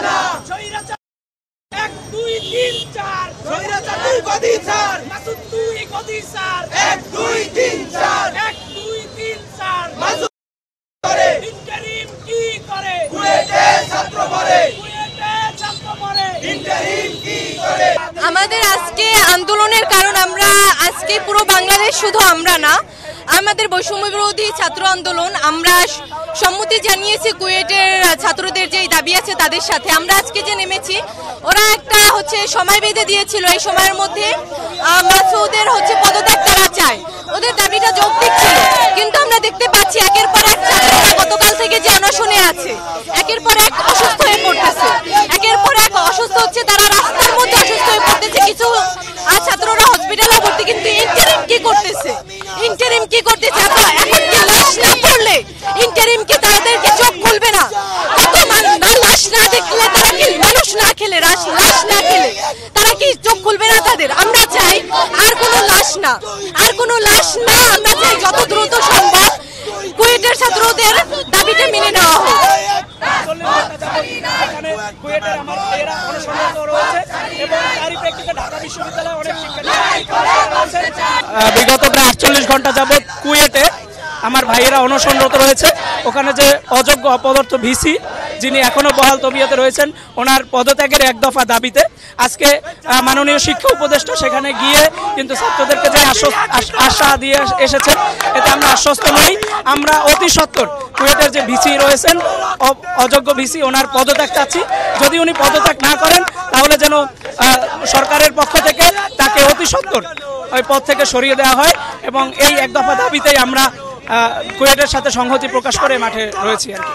না স্বৈরাচার 1 2 3 4 স্বৈরাচার 2 গদি স্যার মাসুদ 2 গদি স্যার 1 2 3 4 1 2 3 4 মাসুদ করে ইন্টারিম কি করে কুয়েটে ছাত্র পড়ে ইন্টারিম কি করে আমাদের আজকে আন্দোলনের কারণ আমরা আজকে পুরো বাংলাদেশ শুধু আমরা না আমাদের বৈষম্য বিরোধী ছাত্র আন্দোলন আমরা সম্মতি জানিয়েছি কুয়েটের ছাত্রদের যে দাবি আছে তাদের সাথে আমরা আজকে যে নেমেছি ওরা একটা সময় বেঁধে দিয়েছিল এই সময়ের মধ্যে মাসুদের পদত্যাগ তারা চায় ওদের দাবিটা যৌক্তিক ছিল কিন্তু আমরা দেখতে পাচ্ছি একের পর এক ছাত্ররা গতকাল থেকে যে অনশনে আছে একের পর এক অসুস্থ হয়ে পড়তেছে একের পর এক অসুস্থ হচ্ছে তারা রাস্তার মধ্যে অসুস্থ হয়ে পড়তেছে কিছু ছাত্ররা হসপিটালে ভর্তি কিন্তু ইন্টারিম কি করতেছে এখন কি লাশ না পড়লে ইন্টারিম কি তাদেরকে চোখ খুলবে না কত লাশ না দেখলে তারা কি মানুষ না খেলে লাশ না খেলে তারা কি চোখ খুলবে না তাদের আমরা চাই আর কোনো লাশ না আমরা চাই যত দ্রুত সম্ভব কুয়েটের ছাত্রদের দাবিটা মেনে নেওয়া হোক বিগত প্রায় 48 ঘন্টা যাবৎ কুয়েটে আমার ভাইয়েরা অনশনরত রয়েছে ওখানে যে অযোগ্য অপদার্থ ভিসি যিনি এখনো বহাল তবিয়তে রয়েছেন ওনার পদত্যাগের এক দফা দাবিতে আজকে মাননীয় শিক্ষা উপদেষ্টা সেখানে গিয়ে কিন্তু ছাত্রদেরকে যে আশা দিয়ে এসেছেন এতে আমরা আশ্বস্ত নই আমরা অতি সত্বর কুয়েটের যে ভিসি রয়েছেন অযোগ্য ভিসি ওনার পদত্যাগ চাচ্ছি যদি উনি পদত্যাগ না করেন তাহলে যেন সরকারের পক্ষ থেকে তাকে অতি সত্বর ওই পদ থেকে সরিয়ে দেওয়া হয় এবং এই এক দফা দাবিতেই আমরা কুয়েটের সাথে সংহতি প্রকাশ করে মাঠে রয়েছি আর কি।